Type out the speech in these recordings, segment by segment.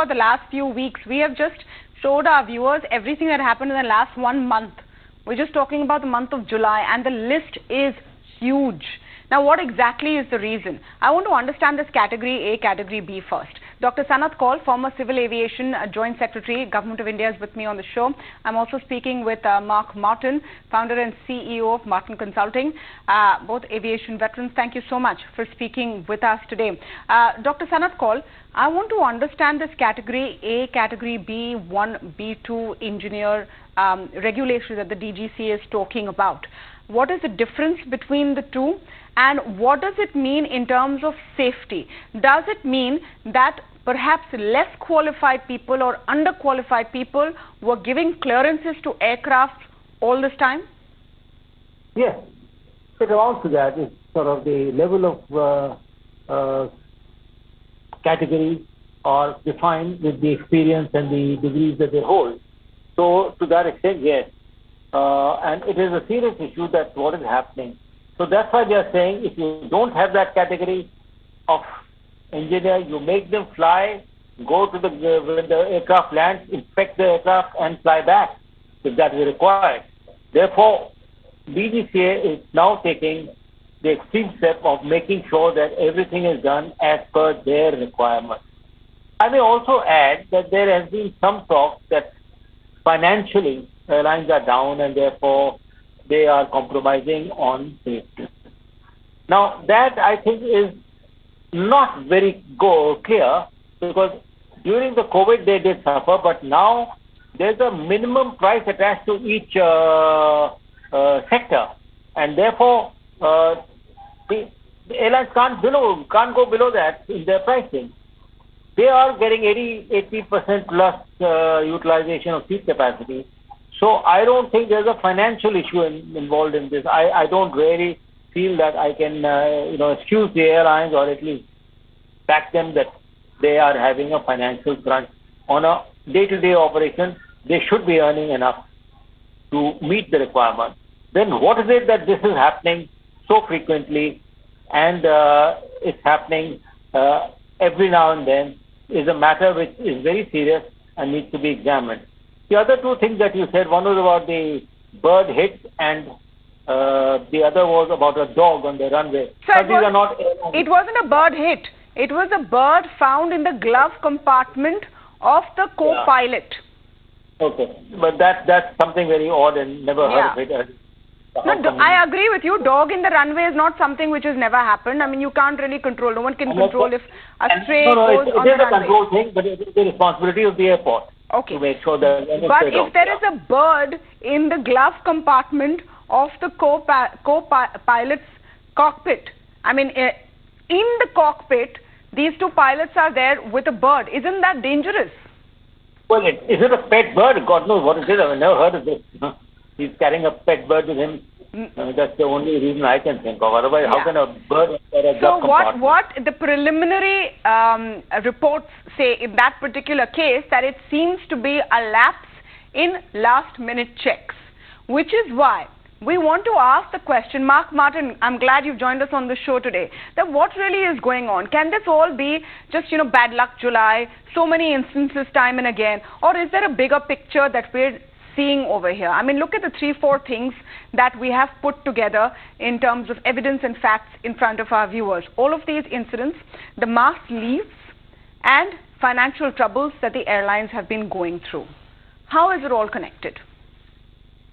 about the last few weeks. We have just showed our viewers everything that happened in the last 1 month. We're just talking about the month of July, and the list is huge. Now, what exactly is the reason? I want to understand this category A, category B first. Dr. Sanath Kaul, former Civil Aviation Joint Secretary, Government of India, is with me on the show. I'm also speaking with Mark Martin, founder and CEO of Mcon Consulting, both aviation veterans. Thank you so much for speaking with us today. Dr. Sanath Kaul, I want to understand this category A, category B1, B2 engineer regulation that the DGCA is talking about. What is the difference between the two, and what does it mean in terms of safety? Does it mean that perhaps less qualified people or underqualified people were giving clearances to aircraft all this time? Yes, it amounts to that. It's sort of the level of category are defined with the experience and the degrees that they hold. So to that extent, yes. And it is a serious issue that what is happening. So that's why they are saying if you don't have that category of engineer, you make them fly, go to when the aircraft lands, inspect the aircraft and fly back if that is required. Therefore, DGCA is now taking the extreme step of making sure that everything is done as per their requirements. I may also add that there has been some talk that financially airlines are down and therefore they are compromising on safety. Now that I think is not very clear, because during the COVID they did suffer, but now there's a minimum price attached to each sector, and therefore the airlines can't go below that in their pricing. They are getting 80% plus utilization of seat capacity. So I don't think there's a financial issue involved in this. I don't really feel that I can excuse the airlines or at least back them that they are having a financial crunch. On a day-to-day operation, they should be earning enough to meet the requirement. Then what is it that this is happening so frequently and it's happening every now and then is a matter which is very serious and needs to be examined. The other two things that you said, one was about the bird hit and the other was about a dog on the runway. So it wasn't a bird hit. It was a bird found in the glove compartment of the co-pilot. Yeah. Okay, but that's something very odd and never heard of it. No, I agree with you. Dog in the runway is not something which has never happened. I mean, you can't really control. No one can control if a stray goes on the runway. It is a control thing, but it is the responsibility of the airport. Okay. To make sure that but if there is a bird in the glove compartment of the co-pilot's cockpit, I mean, in the cockpit, these two pilots are there with a bird. Isn't that dangerous? Well, is it a pet bird? God knows what it is. I've never heard of this. He's carrying a pet bird with him. That's the only reason I can think of. Otherwise, how can a bird enter a glove compartment? So what the preliminary reports say in that particular case, that it seems to be a lapse in last-minute checks, which is why we want to ask the question, Mark Martin, I'm glad you've joined us on the show today, that what really is going on? Can this all be just, bad luck July, so many instances time and again, or is there a bigger picture that we're seeing over here? I mean, look at the 3-4 things that we have put together in terms of evidence and facts in front of our viewers. All of these incidents, the mass leaves and financial troubles that the airlines have been going through. How is it all connected?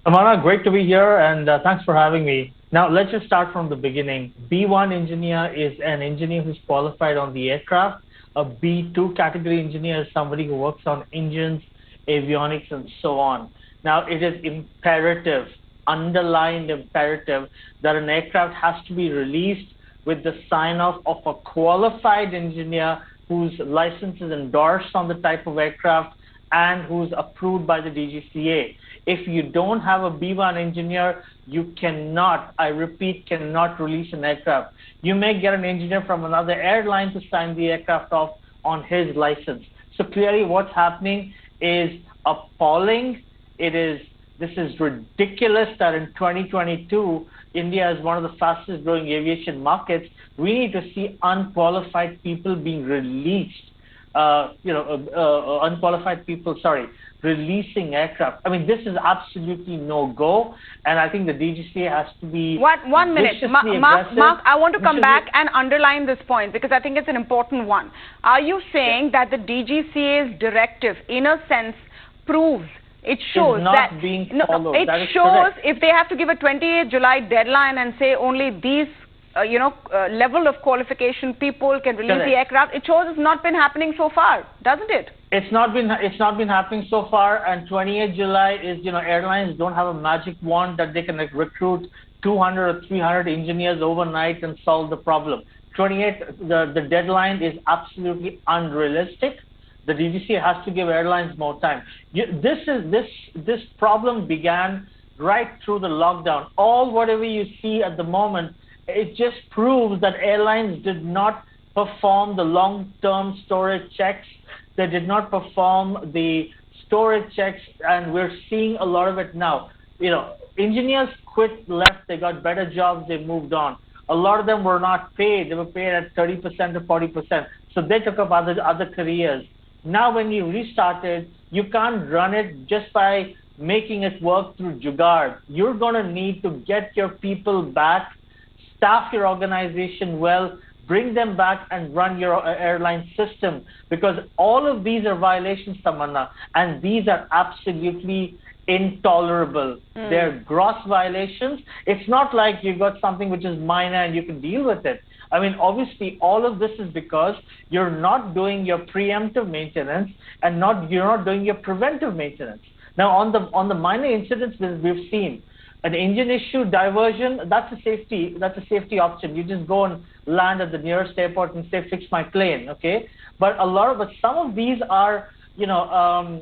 Tamanna, great to be here, and thanks for having me. Now, let's just start from the beginning. B1 engineer is an engineer who's qualified on the aircraft. A B2 category engineer is somebody who works on engines, avionics, and so on. Now, it is imperative, underlined imperative, that an aircraft has to be released with the sign-off of a qualified engineer whose license is endorsed on the type of aircraft and who's approved by the DGCA. If you don't have a B1 engineer, you cannot, I repeat, cannot release an aircraft. You may get an engineer from another airline to sign the aircraft off on his license. So clearly what's happening is appalling. This is ridiculous that in 2022, India is one of the fastest growing aviation markets. We need to see unqualified people being released unqualified people, releasing aircraft. I mean, this is absolutely no go, and I think the DGCA has to be one minute. Mark, I want to come back and underline this point because I think it's an important one. Are you saying that the DGCA's directive, in a sense, proves it shows that being followed? It shows if they have to give a 28th July deadline and say only these level of qualification people can release the aircraft, it shows it's not been happening so far, doesn't it? It's not been happening so far, and 28th July is, airlines don't have a magic wand that they can recruit 200 or 300 engineers overnight and solve the problem. 28th, the deadline is absolutely unrealistic. The DGCA has to give airlines more time. This problem began right through the lockdown. Whatever you see at the moment, it just proves that airlines did not perform the long-term storage checks. They did not perform the storage checks, and we're seeing a lot of it now. Engineers quit, left, they got better jobs, they moved on. A lot of them were not paid. They were paid at 30% or 40%. So they took up other careers. Now when you restarted, you can't run it just by making it work through jugaad. You're going to need to get your people back, staff your organization well, bring them back and run your airline system, because all of these are violations, Tamanna, and these are absolutely intolerable. They're gross violations. It's not like you've got something which is minor and you can deal with it. I mean, obviously, all of this is because you're not doing your preemptive maintenance and you're not doing your preventive maintenance. Now, on the minor incidents that we've seen, an engine issue, diversion, that's a safety option. You just go and land at the nearest airport and say, fix my plane, okay? But some of these are, some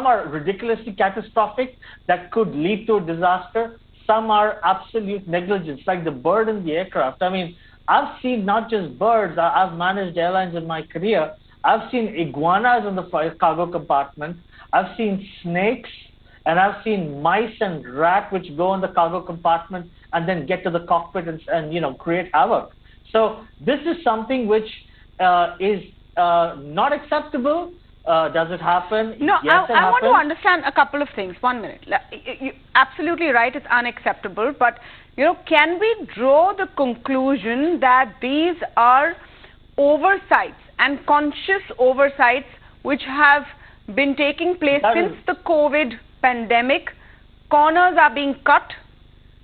are ridiculously catastrophic that could lead to a disaster. Some are absolute negligence, like the bird in the aircraft. I mean, I've seen not just birds. I've managed airlines in my career. I've seen iguanas in the cargo compartment. I've seen snakes. And I've seen mice and rats which go in the cargo compartment and then get to the cockpit and create havoc. So this is something which is not acceptable. Does it happen? No, yes, I want to understand a couple of things. 1 minute. You're absolutely right. It's unacceptable. But, can we draw the conclusion that these are oversights and conscious oversights which have been taking place since the COVID pandemic? Corners are being cut.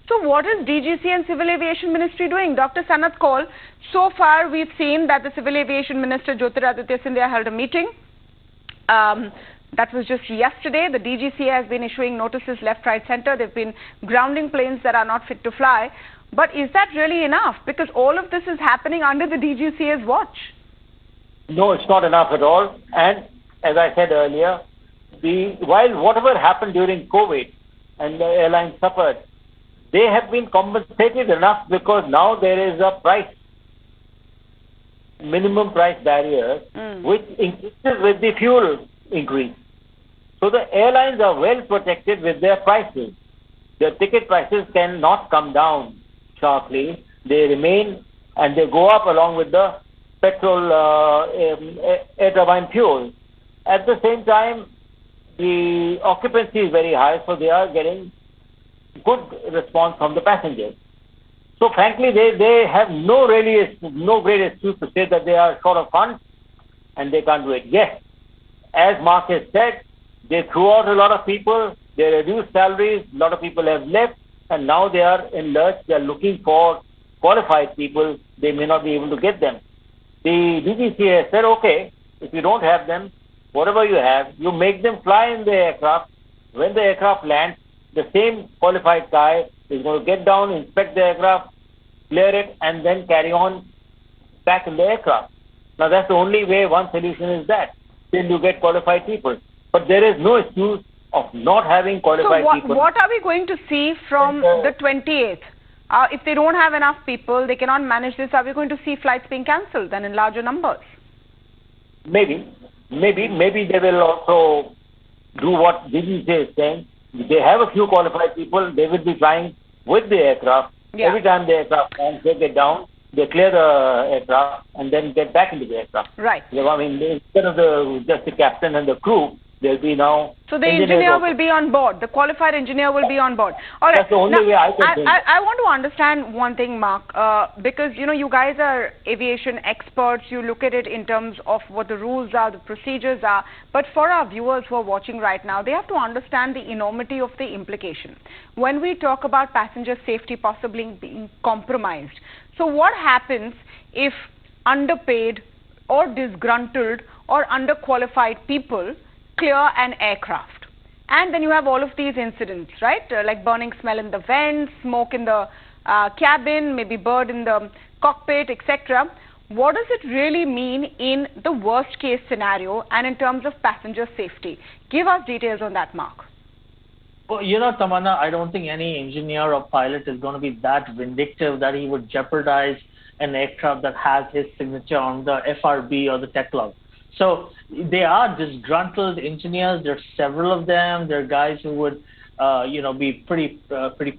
So what is DGC and Civil Aviation Ministry doing? Dr. Sanat Kaul, so far we've seen that the Civil Aviation Minister Jyotiraditya Scindia held a meeting. That was just yesterday. The DGCA has been issuing notices left, right, center. They've been grounding planes that are not fit to fly. But is that really enough? Because all of this is happening under the DGCA's watch. No, it's not enough at all. And as I said earlier, while whatever happened during COVID and the airlines suffered, they have been compensated enough because now there is a minimum price barrier which increases with the fuel increase. So the airlines are well protected with their prices. Their ticket prices cannot come down sharply. They remain and they go up along with the petrol air turbine fuel. At the same time, the occupancy is very high, so they are getting good response from the passengers. So frankly, they have no great excuse to say that they are short of funds and they can't do it. Yes, as Mark has said, they threw out a lot of people, they reduced salaries, a lot of people have left, and now they are in lurch. They are looking for qualified people. They may not be able to get them. The DGCA has said, okay, if you don't have them, whatever you have, you make them fly in the aircraft. When the aircraft lands, the same qualified guy is going to get down, inspect the aircraft, clear it, and then carry on back in the aircraft. Now, that's the only way. One solution is that. Then you get qualified people. But there is no excuse of not having qualified people. So what are we going to see from the 28th? If they don't have enough people, they cannot manage this, are we going to see flights being cancelled then in larger numbers? Maybe they will also do what DGCA is saying. If they have a few qualified people, they will be flying with the aircraft. Yeah. Every time the aircraft lands, they get down, they clear the aircraft and then get back into the aircraft. Right. I mean, instead of just the captain and the crew, there'll be now. So the engineer will be on board. The qualified engineer will be on board. All right. That's the only way I can think. I want to understand one thing, Mark, because you guys are aviation experts. You look at it in terms of what the rules are, the procedures are. But for our viewers who are watching right now, they have to understand the enormity of the implication. When we talk about passenger safety possibly being compromised, so what happens if underpaid or disgruntled or underqualified people clear an aircraft? And then you have all of these incidents, right? Like burning smell in the vents, smoke in the cabin, maybe bird in the cockpit, etc. What does it really mean in the worst case scenario and in terms of passenger safety? Give us details on that, Mark. Well, Tamanna, I don't think any engineer or pilot is going to be that vindictive that he would jeopardize an aircraft that has his signature on the FRB or the tech log. So they are disgruntled engineers. There's several of them. There are guys who would, be pretty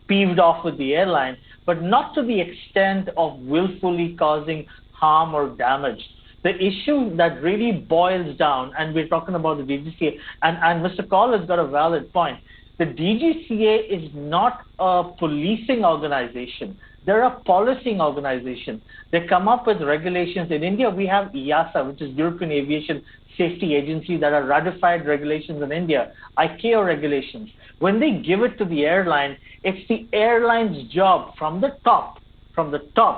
peeved off with the airline, but not to the extent of willfully causing harm or damage. The issue that really boils down, and we're talking about the DGCA, and Mr. Kaul has got a valid point. The DGCA is not a policing organization. They're a policing organization. They come up with regulations. In India, we have EASA, which is European Aviation Safety Agency, that are ratified regulations in India, ICAO regulations. When they give it to the airline, it's the airline's job from the top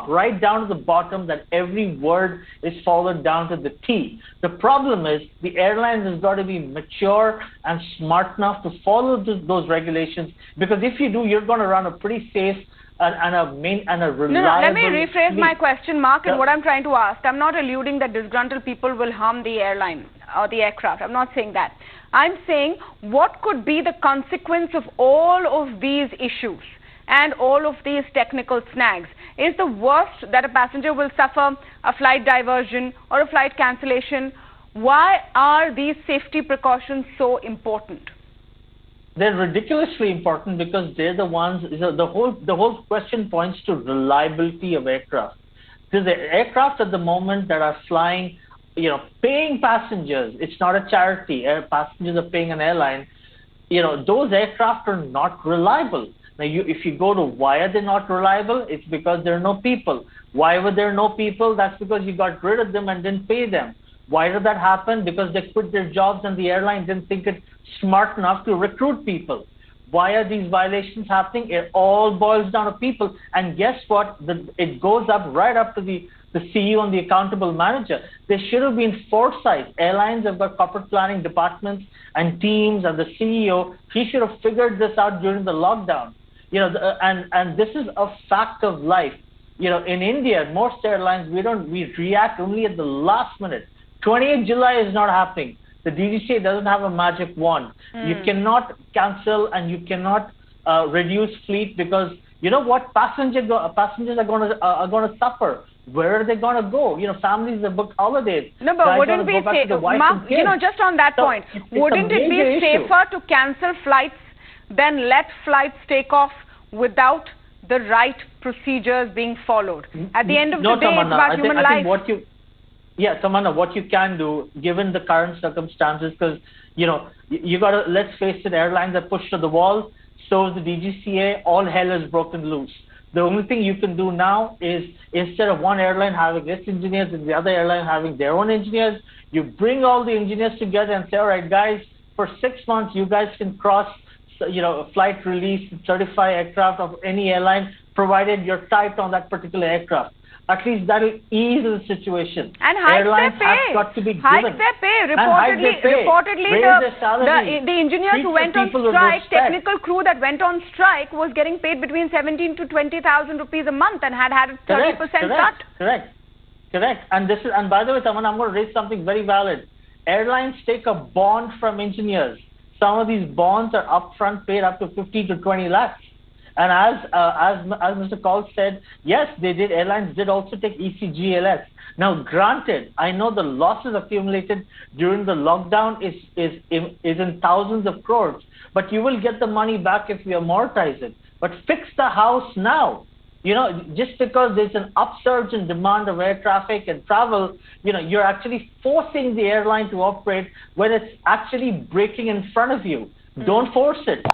right down to the bottom, that every word is followed down to the T. The problem is the airline has got to be mature and smart enough to follow those regulations, because if you do, you're going to run a pretty safe and a reliable. No, let me rephrase my question, Mark, and what I'm trying to ask. I'm not alluding that disgruntled people will harm the airline or the aircraft. I'm not saying that. I'm saying what could be the consequence of all of these issues and all of these technical snags? Is the worst that a passenger will suffer a flight diversion or a flight cancellation? Why are these safety precautions so important? They're ridiculously important because they're the ones. The whole question points to reliability of aircraft. There's the aircraft at the moment that are flying, paying passengers. It's not a charity. Passengers are paying an airline. Those aircraft are not reliable. Now, if you go to why are they not reliable, it's because there are no people. Why were there no people? That's because you got rid of them and didn't pay them. Why did that happen? Because they quit their jobs and the airline didn't think it smart enough to recruit people. Why are these violations happening? It all boils down to people. And guess what? It goes up right up to the CEO and the accountable manager. There should have been foresight. Airlines have got corporate planning departments and teams, and the CEO, he should have figured this out during the lockdown. And this is a fact of life. In India, most airlines, we react only at the last minute. 28th July is not happening. The DGCA doesn't have a magic wand. You cannot cancel and you cannot reduce fleet, because you know what? Passengers are going to suffer. Where are they going to go? Families have booked holidays. No, but wouldn't be safe, Mark, just on that point, wouldn't it be safer to cancel flights than let flights take off without the right procedures being followed? At the end of the day, Tamanna, it's about human life. Tamanna, what you can do, given the current circumstances, because, you got to, let's face it, airlines are pushed to the wall, so is the DGCA, all hell is broken loose. The only thing you can do now is, instead of one airline having its engineers and the other airline having their own engineers, you bring all the engineers together and say, all right, guys, for 6 months, you guys can cross, flight release, certify aircraft of any airline, provided you're typed on that particular aircraft. At least that will ease the situation. And hike Airlines their pay. have got to be hike given. their pay. Reportedly, the engineers who went on strike, technical crew that went on strike, was getting paid between 17 to 20,000 rupees a month and had a 30% cut. Correct. And by the way, Tamanna, I'm going to raise something very valid. Airlines take a bond from engineers. Some of these bonds are upfront paid up to 50 to 20 lakhs. And as Mr. Kaul said, yes, they did. Airlines did also take ECGLS. Now, granted, I know the losses accumulated during the lockdown is in thousands of crores, but you will get the money back if you amortize it. But fix the house now. just because there's an upsurge in demand of air traffic and travel, you're actually forcing the airline to operate when it's actually breaking in front of you. Don't force it.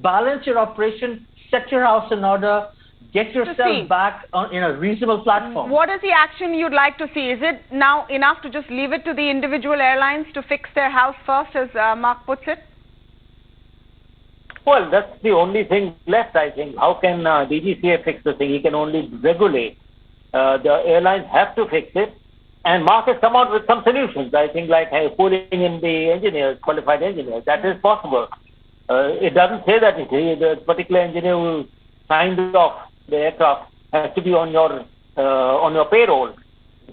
Balance your operation, set your house in order, get yourself back in a reasonable platform. What is the action you'd like to see? Is it now enough to just leave it to the individual airlines to fix their house first, as Mark puts it? Well, that's the only thing left, I think. How can DGCA fix the thing? He can only regulate. The airlines have to fix it. And Mark has come out with some solutions, I think, like pulling in the engineers, qualified engineers. That is possible. It doesn't say that the particular engineer who signed off the aircraft has to be on your payroll.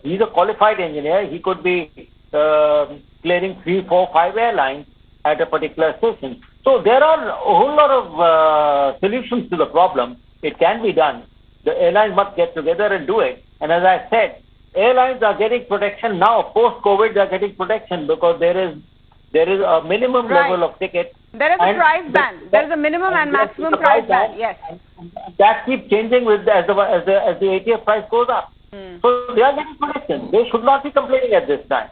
He's a qualified engineer. He could be clearing 3, 4, 5 airlines at a particular station. So there are a whole lot of solutions to the problem. It can be done. The airlines must get together and do it. And as I said, airlines are getting protection now. Post-COVID, they are getting protection because there is a minimum level of ticket. There is a price band. There is a minimum and maximum price band. Yes. That keeps changing as the ATF price goes up. So they are getting protection. They should not be complaining at this time.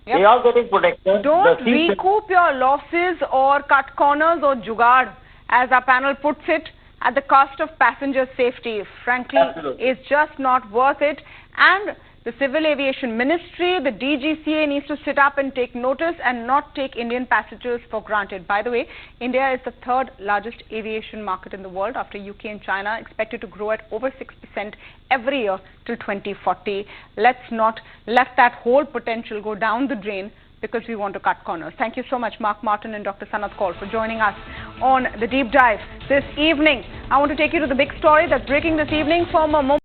Yep. They are getting protection. Don't recoup your losses or cut corners or jugaad, as our panel puts it, at the cost of passenger safety. Frankly, it's just not worth it. And the Civil Aviation Ministry, the DGCA needs to sit up and take notice and not take Indian passengers for granted. By the way, India is the 3rd largest aviation market in the world after UK and China, expected to grow at over 6% every year till 2040. Let's not let that whole potential go down the drain because we want to cut corners. Thank you so much, Mark Martin and Dr. Sanat Kaul, for joining us on the Deep Dive this evening. I want to take you to the big story that's breaking this evening from a moment.